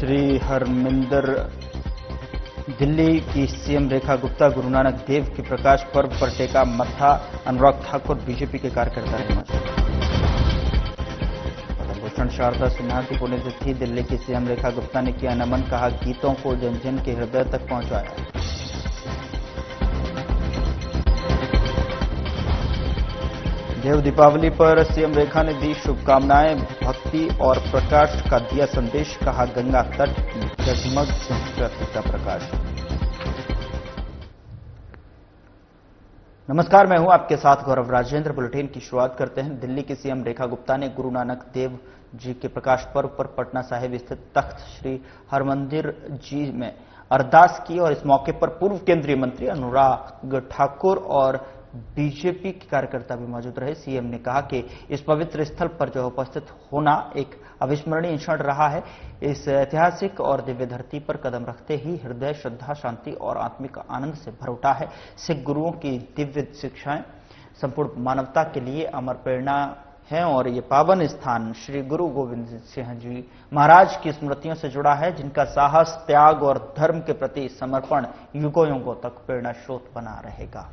श्री हरमिंदर दिल्ली की सीएम रेखा गुप्ता गुरु नानक देव के प्रकाश पर्व पर टेका मत्था। अनुराग ठाकुर बीजेपी के कार्यकर्ता रहे मौजूद। पद्मभूषण शारदा सिन्हा की पुण्यतिथि, दिल्ली की सीएम रेखा गुप्ता ने किया नमन, कहा गीतों को जन जन के हृदय तक पहुंचाया। देव दीपावली पर सीएम रेखा ने दी शुभकामनाएं, भक्ति और प्रकाश का दिया संदेश, कहा गंगा तट की जगमग संस्कृति का प्रकाश। नमस्कार, मैं हूं आपके साथ गौरव राजेंद्र। बुलेटिन की शुरुआत करते हैं। दिल्ली की सीएम रेखा गुप्ता ने गुरु नानक देव जी के प्रकाश पर्व पर पटना साहिब स्थित तख्त श्री हरमंदिर जी में अरदास की और इस मौके पर पूर्व केंद्रीय मंत्री अनुराग ठाकुर और बीजेपी के कार्यकर्ता भी मौजूद रहे। सीएम ने कहा कि इस पवित्र स्थल पर जो उपस्थित होना एक अविस्मरणीय क्षण रहा है। इस ऐतिहासिक और दिव्य धरती पर कदम रखते ही हृदय श्रद्धा, शांति और आत्मिक आनंद से भर उठा है। सिख गुरुओं की दिव्य शिक्षाएं संपूर्ण मानवता के लिए अमर प्रेरणा है और ये पावन स्थान श्री गुरु गोविंद सिंह जी महाराज की स्मृतियों से जुड़ा है, जिनका साहस, त्याग और धर्म के प्रति समर्पण युगों युगों तक प्रेरणा स्रोत बना रहेगा।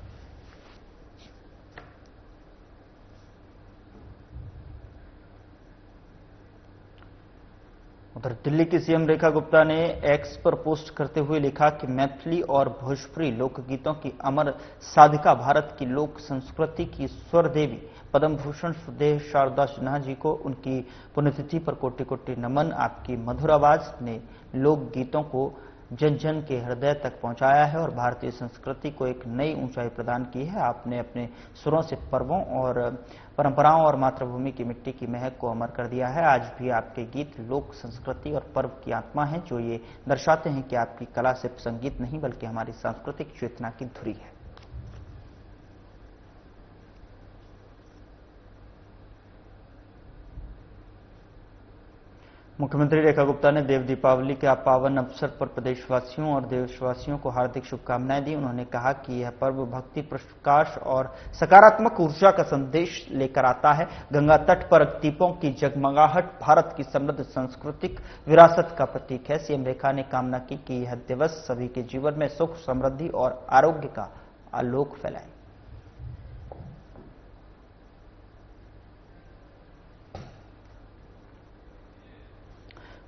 उधर दिल्ली की सीएम रेखा गुप्ता ने एक्स पर पोस्ट करते हुए लिखा कि मैथिली और भोजपुरी लोकगीतों की अमर साधिका, भारत की लोक संस्कृति की स्वर देवी पद्म भूषण सुदेह शारदा सिन्हा जी को उनकी पुण्यतिथि पर कोटि कोटि नमन। आपकी मधुर आवाज ने लोकगीतों को जन जन के हृदय तक पहुंचाया है और भारतीय संस्कृति को एक नई ऊंचाई प्रदान की है। आपने अपने सुरों से पर्वों और परंपराओं और मातृभूमि की मिट्टी की महक को अमर कर दिया है। आज भी आपके गीत लोक संस्कृति और पर्व की आत्मा हैं, जो ये दर्शाते हैं कि आपकी कला सिर्फ संगीत नहीं बल्कि हमारी सांस्कृतिक चेतना की धुरी है। मुख्यमंत्री रेखा गुप्ता ने देव दीपावली के पावन अवसर पर प्रदेशवासियों और देशवासियों को हार्दिक शुभकामनाएं दी। उन्होंने कहा कि यह पर्व भक्ति, प्रकाश और सकारात्मक ऊर्जा का संदेश लेकर आता है। गंगा तट पर दीपों की जगमगाहट भारत की समृद्ध सांस्कृतिक विरासत का प्रतीक है। सीएम रेखा ने कामना की कि यह दिवस सभी के जीवन में सुख, समृद्धि और आरोग्य का आलोक फैलाए।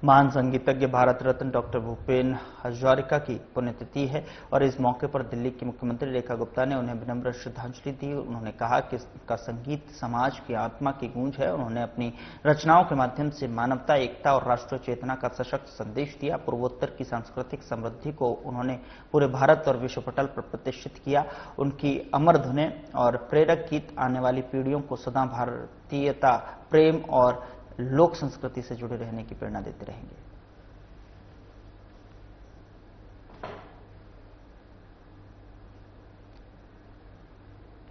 महान संगीतज्ञ भारत रत्न डॉक्टर भूपेन हजारिका की पुण्यतिथि है और इस मौके पर दिल्ली की मुख्यमंत्री रेखा गुप्ता ने उन्हें विनम्र श्रद्धांजलि दी। उन्होंने कहा कि इसका संगीत समाज की आत्मा की गूंज है। उन्होंने अपनी रचनाओं के माध्यम से मानवता, एकता और राष्ट्रीय चेतना का सशक्त संदेश दिया। पूर्वोत्तर की सांस्कृतिक समृद्धि को उन्होंने पूरे भारत और विश्व पटल पर प्रतिष्ठित किया। उनकी अमर धुनें और प्रेरक गीत आने वाली पीढ़ियों को सदा भारतीयता, प्रेम और लोक संस्कृति से जुड़े रहने की प्रेरणा देते रहेंगे।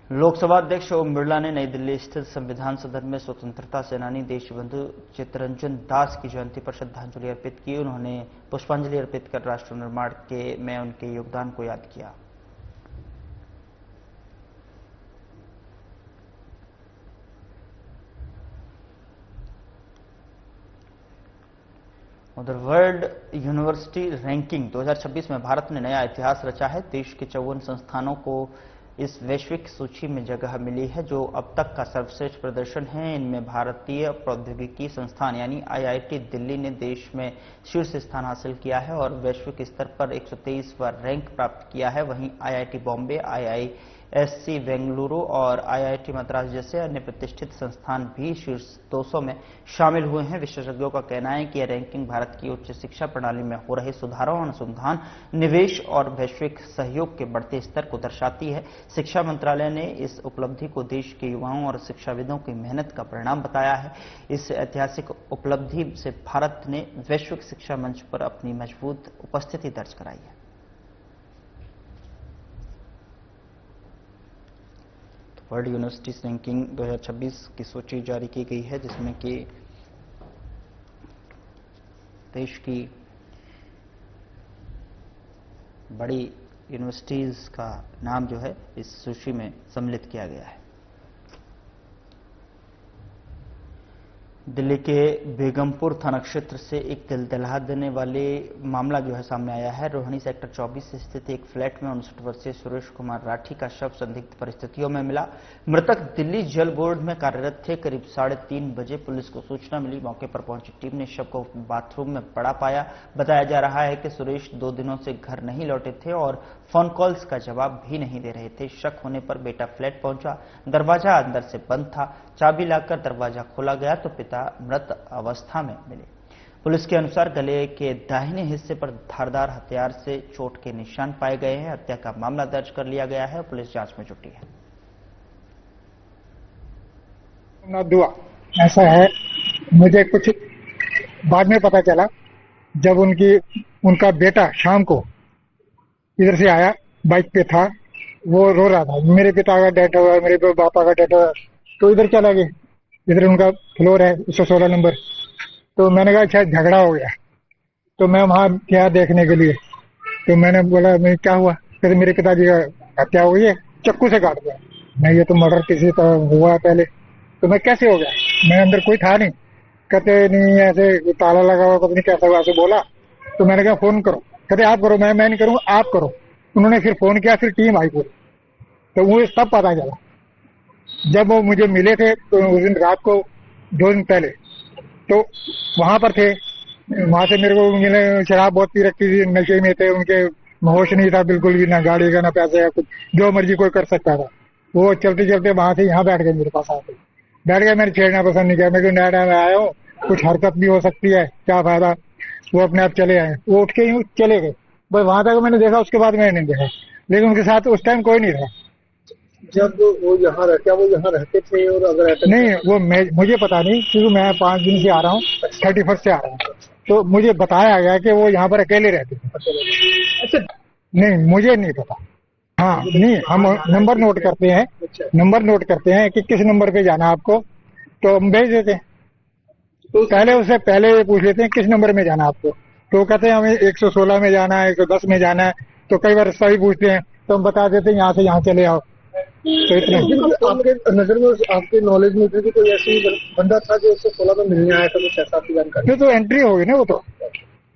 लोकसभा अध्यक्ष ओम बिरला ने नई दिल्ली स्थित संविधान सदन में स्वतंत्रता सेनानी देशबंधु चित्तरंजन दास की जयंती पर श्रद्धांजलि अर्पित की। उन्होंने पुष्पांजलि अर्पित कर राष्ट्र निर्माण में उनके योगदान को याद किया। उधर वर्ल्ड यूनिवर्सिटी रैंकिंग 2026 में भारत ने नया इतिहास रचा है। देश के 54 संस्थानों को इस वैश्विक सूची में जगह मिली है, जो अब तक का सर्वश्रेष्ठ प्रदर्शन है। इनमें भारतीय प्रौद्योगिकी संस्थान यानी आईआईटी दिल्ली ने देश में शीर्ष स्थान हासिल किया है और वैश्विक स्तर पर 123वां रैंक प्राप्त किया है। वहीं आईआईटी बॉम्बे, आईआईएससी बेंगलुरु और आईआईटी मद्रास जैसे अन्य प्रतिष्ठित संस्थान भी शीर्ष 200 में शामिल हुए हैं। विशेषज्ञों का कहना है कि यह रैंकिंग भारत की उच्च शिक्षा प्रणाली में हो रहे सुधारों, अनुसंधान, निवेश और वैश्विक सहयोग के बढ़ते स्तर को दर्शाती है। शिक्षा मंत्रालय ने इस उपलब्धि को देश के युवाओं और शिक्षाविदों की मेहनत का परिणाम बताया है। इस ऐतिहासिक उपलब्धि से भारत ने वैश्विक शिक्षा मंच पर अपनी मजबूत उपस्थिति दर्ज कराई है। वर्ल्ड यूनिवर्सिटी रैंकिंग 2026 की सूची जारी की गई है, जिसमें कि देश की बड़ी यूनिवर्सिटीज का नाम जो है इस सूची में सम्मिलित किया गया है। दिल्ली के बेगमपुर थाना क्षेत्र से एक दिल दहला देने वाले मामला जो है सामने आया है। रोहिणी सेक्टर 24 स्थित एक फ्लैट में 59 वर्षीय सुरेश कुमार राठी का शव संदिग्ध परिस्थितियों में मिला। मृतक दिल्ली जल बोर्ड में कार्यरत थे। करीब 3:30 बजे पुलिस को सूचना मिली। मौके पर पहुंची टीम ने शव को बाथरूम में पड़ा पाया। बताया जा रहा है कि सुरेश 2 दिनों से घर नहीं लौटे थे और फोन कॉल्स का जवाब भी नहीं दे रहे थे। शक होने पर बेटा फ्लैट पहुंचा। दरवाजा अंदर से बंद था। चाबी लाकर दरवाजा खोला गया तो पिता मृत अवस्था में मिले। पुलिस के अनुसार गले के दाहिने हिस्से पर धारदार हथियार से चोट के निशान पाए गए हैं। हत्या का मामला दर्ज कर लिया गया है। पुलिस जांच में जुटी है। दुआ ऐसा है, मुझे कुछ बाद में पता चला जब उनका बेटा शाम को इधर से आया, बाइक पे था, वो रो रहा था मेरे पिता का डेथ हुआ, मेरे पापा का डेथ हुआ। तो इधर चला गया, इधर उनका फ्लोर है 116 नंबर। तो मैंने कहा शायद झगड़ा हो गया, तो मैं वहां गया देखने के लिए। तो मैंने बोला मैं क्या हुआ, कहते मेरे पिताजी का हत्या हो गई है, चक्कू से काट दिया। मैं ये तो मर्डर किसी का हुआ पहले। तो मैं कैसे हो गया, मैं अंदर कोई था नहीं। कहते नहीं ऐसे ताला लगा हुआ, पता नहीं कैसा हुआ, ऐसे बोला। तो मैंने कहा फोन करो, कहते आप करो, मैं नहीं करूंगा, आप करो। उन्होंने फिर फोन किया, फिर टीम आई पूरी। तो वो तब पता चला जब वो मुझे मिले थे, तो उस दिन रात को 2 दिन पहले तो वहां पर थे। वहां से मेरे को मिले, शराब बहुत पी रखी थी, नशे में थे, उनके होश नहीं था बिल्कुल भी, ना गाड़ी का ना पैसे का, कुछ जो मर्जी कोई कर सकता था। वो चलते चलते वहां से यहाँ बैठ गए, मेरे पास आके बैठ गए। मैंने छेड़ना पसंद नहीं किया, मैं नया नया में आया हूँ, कुछ हरकत भी हो सकती है, क्या फायदा। वो अपने आप चले आए, वो उठ के ही चले गए। बस वहां तक मैंने देखा, उसके बाद मैंने नहीं देखा। लेकिन उनके साथ उस टाइम कोई नहीं था। जब वो यहाँ क्या वो यहाँ रहते थे? और अगर नहीं, वो मुझे पता नहीं, क्योंकि मैं 5 दिन से आ रहा हूँ, 31 से आ रहा हूँ। तो मुझे बताया गया कि वो यहाँ पर अकेले रहते थे। अच्छा, नहीं मुझे नहीं पता। हाँ नहीं, हम नंबर नोट करते हैं, नंबर नोट करते हैं कि किस नंबर पे जाना आपको, तो हम भेज देते हैं। तो पहले उससे पहले पूछ लेते हैं किस नंबर में जाना आपको, तो कहते हैं हमें 116 में जाना है, 110 में जाना है। तो कई बार रास्ता भी पूछते हैं, तो हम बता देते हैं यहाँ से यहाँ चले आओ। तो इतना आपके नजर में, आपके नॉलेज में कि कोई ऐसी बंदा था जो 116 में मिलने आया था, कुछ ऐसा आपकी जानकारी? तो एंट्री होगी ना वो तो।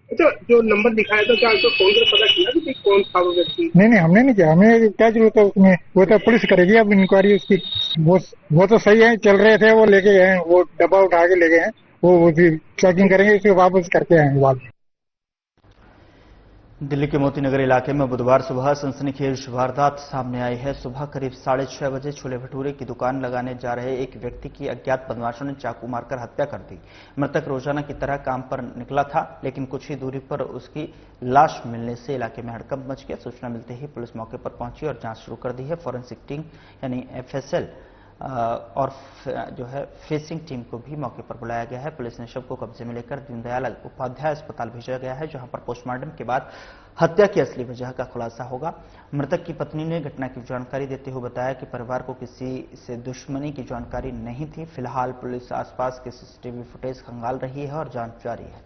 अच्छा, जो नंबर दिखाया था, क्या आपको फोन कर पता किया कि कौन था वो व्यक्ति? नहीं, हमने नहीं किया, हमें क्या जरूरत है उसमें, वो तो पुलिस करेगी अब इंक्वायरी उसकी। वो तो सही है, चल रहे थे, वो लेके गए, वो डब्बा उठा के ले गए हैं, वो चेकिंग करेंगे, उसके वापस करके आएंगे बाद। दिल्ली के मोतीनगर इलाके में बुधवार सुबह सनसनीखेज वारदात सामने आई है। सुबह करीब 6:30 बजे छोले भटूरे की दुकान लगाने जा रहे एक व्यक्ति की अज्ञात बदमाशों ने चाकू मारकर हत्या कर दी। मृतक रोजाना की तरह काम पर निकला था, लेकिन कुछ ही दूरी पर उसकी लाश मिलने से इलाके में हड़कंप मच गया। सूचना मिलते ही पुलिस मौके पर पहुंची और जांच शुरू कर दी है। फॉरेंसिक टीम यानी FSL और जो है फेसिंग टीम को भी मौके पर बुलाया गया है। पुलिस ने शव को कब्जे में लेकर दीनदयाल उपाध्याय अस्पताल भेजा गया है, जहां पर पोस्टमार्टम के बाद हत्या की असली वजह का खुलासा होगा। मृतक की पत्नी ने घटना की जानकारी देते हुए बताया कि परिवार को किसी से दुश्मनी की जानकारी नहीं थी। फिलहाल पुलिस आसपास के CCTV फुटेज खंगाल रही है और जांच जारी है।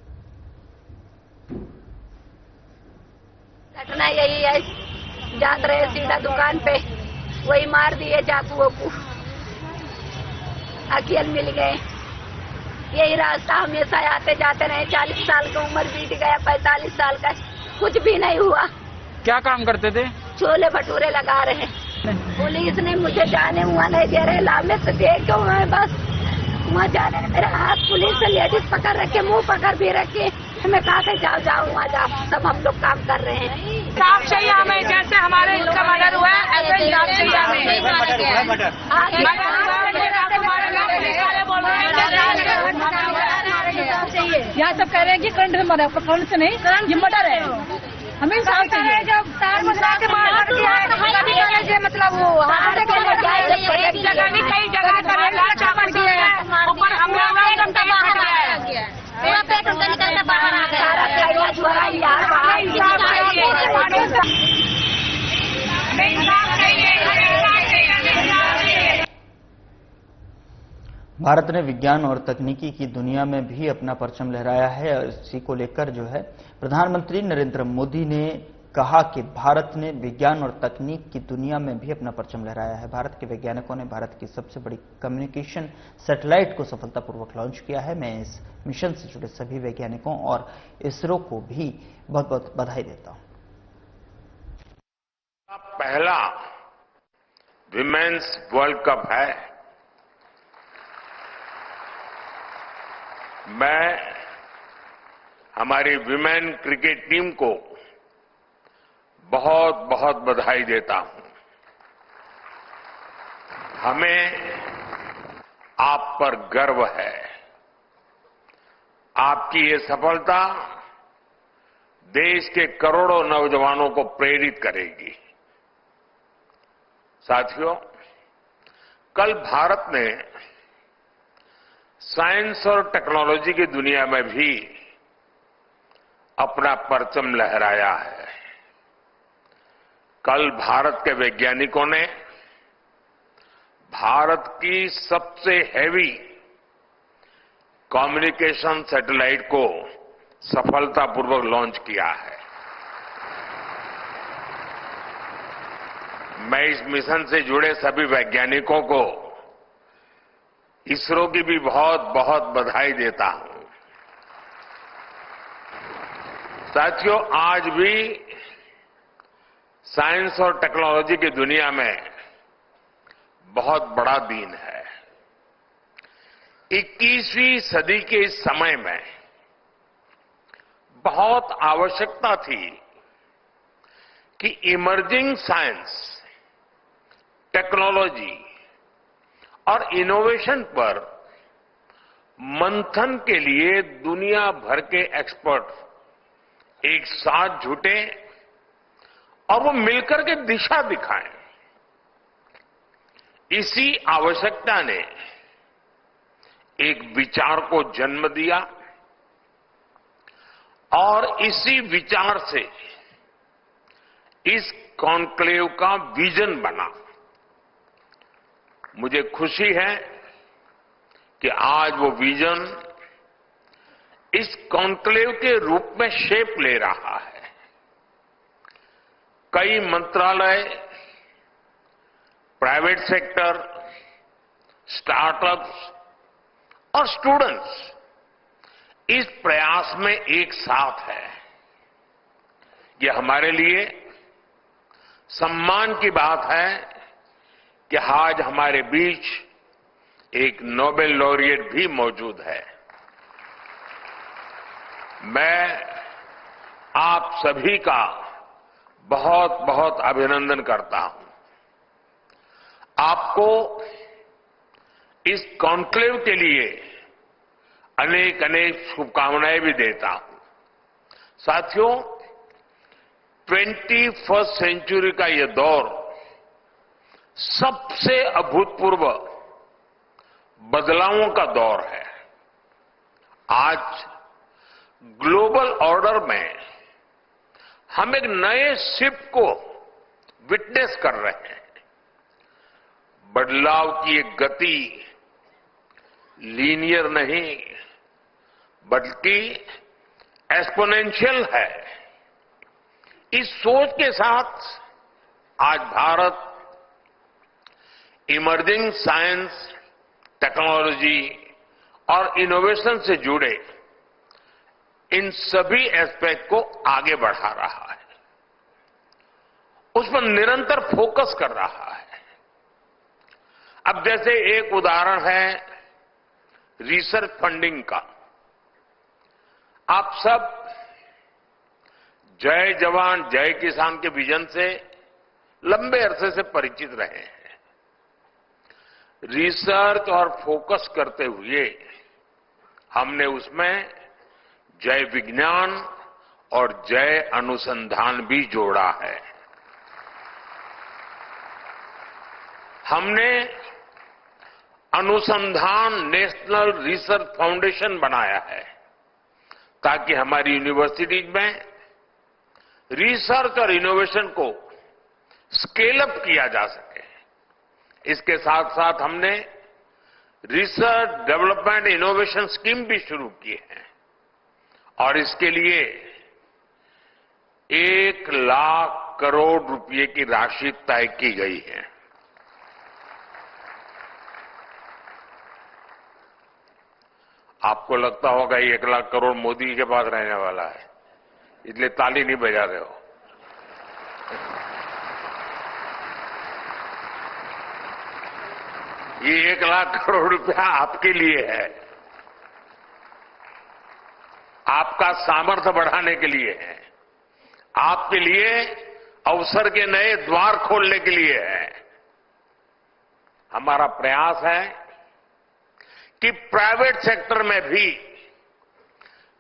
घटना यही है, जा रहे सीधा दुकान पे, वही मार दिए चाकुओं को, अकेल मिल गए। यही रास्ता हमेशा आते जाते रहे, 40 साल की उम्र बीत गया, 45 साल का, कुछ भी नहीं हुआ। क्या काम करते थे? छोले भटूरे लगा रहे। पुलिस ने मुझे जाने हुआ नहीं दे रहे, लालच देख के मैं बस वहाँ जाने, मेरा हाथ पुलिस से लेडीज पकड़ रखे, मुंह पकड़ भी रखे। हमें कहा था जाओ जाओ वहाँ जाओ, सब हम लोग काम कर रहे हैं। साफ चाहिए हमें, जैसे हमारे इसका मर्डर हुआ है ऐसे ही साफ चाहिए हमें। यहाँ सब कह रहे हैं कि करंट से मरा, करंट से नहीं, ये मर्डर है। हमें साफ चाहिए। जब तार मजरा के मार दिया है, मतलब वो एक जगह भी कई जगह पर दिया है, ऊपर हमला पूरा पेट उनका निकलता बाहर आ गया। भारत ने विज्ञान और तकनीकी की दुनिया में भी अपना परचम लहराया है और इसी को लेकर जो है प्रधानमंत्री नरेंद्र मोदी ने कहा कि भारत ने विज्ञान और तकनीक की दुनिया में भी अपना परचम लहराया है। भारत के वैज्ञानिकों ने भारत की सबसे बड़ी कम्युनिकेशन सैटेलाइट को सफलतापूर्वक लॉन्च किया है। मैं इस मिशन से जुड़े सभी वैज्ञानिकों और इसरो को भी बहुत बहुत बधाई देता हूं। पहला विमेन्स वर्ल्ड कप है। मैं हमारी विमेन क्रिकेट टीम को बहुत बहुत बधाई देता हूं। हमें आप पर गर्व है। आपकी ये सफलता देश के करोड़ों नौजवानों को प्रेरित करेगी। साथियों, कल भारत ने साइंस और टेक्नोलॉजी की दुनिया में भी अपना परचम लहराया है। कल भारत के वैज्ञानिकों ने भारत की सबसे हैवी कम्युनिकेशन सैटेलाइट को सफलतापूर्वक लॉन्च किया है। मैं इस मिशन से जुड़े सभी वैज्ञानिकों को, इसरो की भी बहुत बहुत बधाई देता हूं। साथियों, आज भी साइंस और टेक्नोलॉजी की दुनिया में बहुत बड़ा दिन है। 21वीं सदी के इस समय में बहुत आवश्यकता थी कि इमर्जिंग साइंस, टेक्नोलॉजी और इनोवेशन पर मंथन के लिए दुनिया भर के एक्सपर्ट एक साथ जुटे और वो मिलकर के दिशा दिखाएं। इसी आवश्यकता ने एक विचार को जन्म दिया और इसी विचार से इस कॉन्क्लेव का विजन बना। मुझे खुशी है कि आज वो विजन इस कॉन्क्लेव के रूप में शेप ले रहा है। कई मंत्रालय, प्राइवेट सेक्टर, स्टार्टअप्स और स्टूडेंट्स इस प्रयास में एक साथ है। ये हमारे लिए सम्मान की बात है कि आज हमारे बीच एक नोबेल लॉरिएट भी मौजूद है। मैं आप सभी का बहुत बहुत अभिनंदन करता हूं। आपको इस कॉन्क्लेव के लिए अनेक अनेक शुभकामनाएं भी देता हूं। साथियों, 21st सेंचुरी का यह दौर सबसे अभूतपूर्व बदलावों का दौर है। आज ग्लोबल ऑर्डर में हम एक नए शिफ्ट को विटनेस कर रहे हैं। बदलाव की एक गति लीनियर नहीं बल्कि एक्सपोनेंशियल है। इस सोच के साथ आज भारत इमर्जिंग साइंस, टेक्नोलॉजी और इनोवेशन से जुड़े इन सभी एस्पेक्ट को आगे बढ़ा रहा है, उस पर निरंतर फोकस कर रहा है। अब जैसे एक उदाहरण है रिसर्च फंडिंग का। आप सब जय जवान जय किसान के विजन से लंबे अरसे से परिचित रहे हैं। रिसर्च और फोकस करते हुए हमने उसमें जय विज्ञान और जय अनुसंधान भी जोड़ा है। हमने अनुसंधान नेशनल रिसर्च फाउंडेशन बनाया है ताकि हमारी यूनिवर्सिटीज में रिसर्च और इनोवेशन को स्केल अप किया जा सके। इसके साथ साथ हमने रिसर्च डेवलपमेंट इनोवेशन स्कीम भी शुरू की है और इसके लिए 1 लाख करोड़ रुपए की राशि तय की गई है। आपको लगता होगा 1 लाख करोड़ मोदी के पास रहने वाला है, इसलिए ताली नहीं बजा रहे हो। ये 1 लाख करोड़ रुपया आपके लिए है, आपका सामर्थ्य बढ़ाने के लिए है, आपके लिए अवसर के नए द्वार खोलने के लिए है। हमारा प्रयास है कि प्राइवेट सेक्टर में भी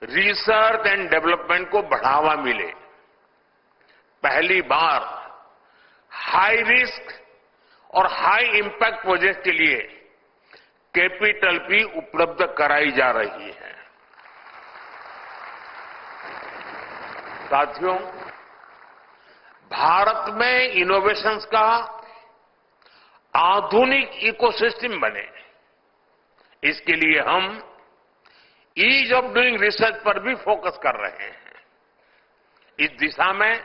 रिसर्च एंड डेवलपमेंट को बढ़ावा मिले। पहली बार हाई रिस्क और हाई इंपैक्ट प्रोजेक्ट के लिए कैपिटल भी उपलब्ध कराई जा रही है। साथियों, भारत में इनोवेशंस का आधुनिक इकोसिस्टम बने, इसके लिए हम ईज ऑफ डूइंग रिसर्च पर भी फोकस कर रहे हैं। इस दिशा में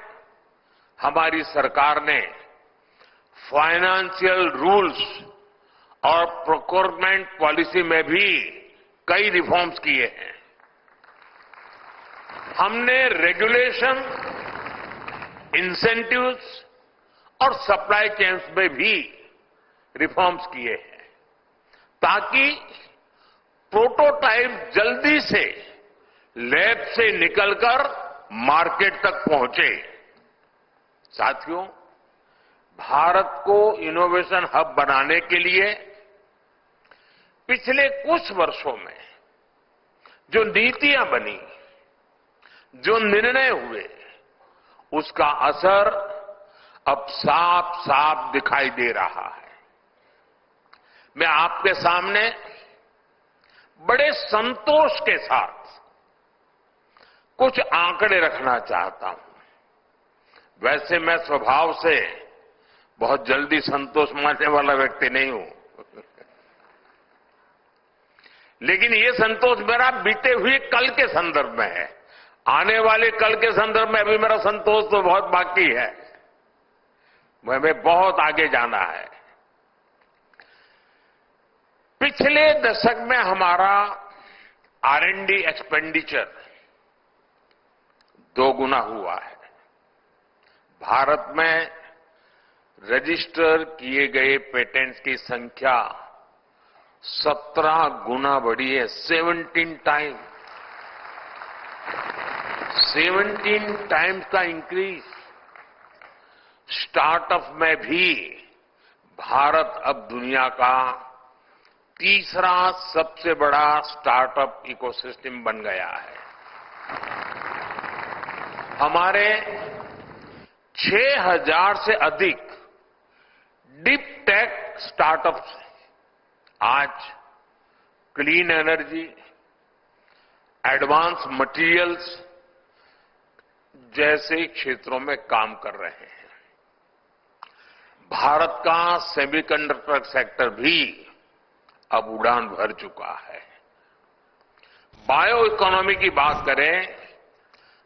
हमारी सरकार ने फाइनेंशियल रूल्स और प्रोक्योरमेंट पॉलिसी में भी कई रिफॉर्म्स किए हैं। हमने रेगुलेशन, इंसेंटिव्स और सप्लाई चेन्स में भी रिफॉर्म्स किए हैं, ताकि प्रोटोटाइप जल्दी से लैब से निकलकर मार्केट तक पहुंचे। साथियों, भारत को इनोवेशन हब बनाने के लिए पिछले कुछ वर्षों में जो नीतियां बनी, जो निर्णय हुए, उसका असर अब साफ साफ दिखाई दे रहा है। मैं आपके सामने बड़े संतोष के साथ कुछ आंकड़े रखना चाहता हूं। वैसे मैं स्वभाव से बहुत जल्दी संतोष मानने वाला व्यक्ति नहीं हूं, लेकिन ये संतोष मेरा बीते हुए कल के संदर्भ में है। आने वाले कल के संदर्भ में अभी मेरा संतोष तो बहुत बाकी है, हमें बहुत आगे जाना है। पिछले दशक में हमारा R&D एक्सपेंडिचर 2 गुना हुआ है। भारत में रजिस्टर किए गए पेटेंट्स की संख्या 17 गुना बढ़ी है। 17 टाइम्स का इंक्रीज। स्टार्टअप में भी भारत अब दुनिया का तीसरा सबसे बड़ा स्टार्टअप इकोसिस्टम बन गया है। हमारे 6000 से अधिक डीप टेक स्टार्टअप्स आज क्लीन एनर्जी, एडवांस मटेरियल्स जैसे क्षेत्रों में काम कर रहे हैं। भारत का सेमीकंडक्टर सेक्टर भी अब उड़ान भर चुका है। बायो इकोनॉमी की बात करें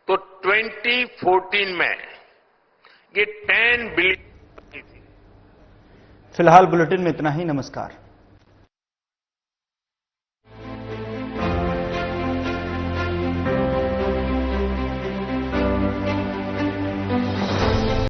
तो 2014 में ये 10 बिलियन थी। फिलहाल बुलेटिन में इतना ही। नमस्कार।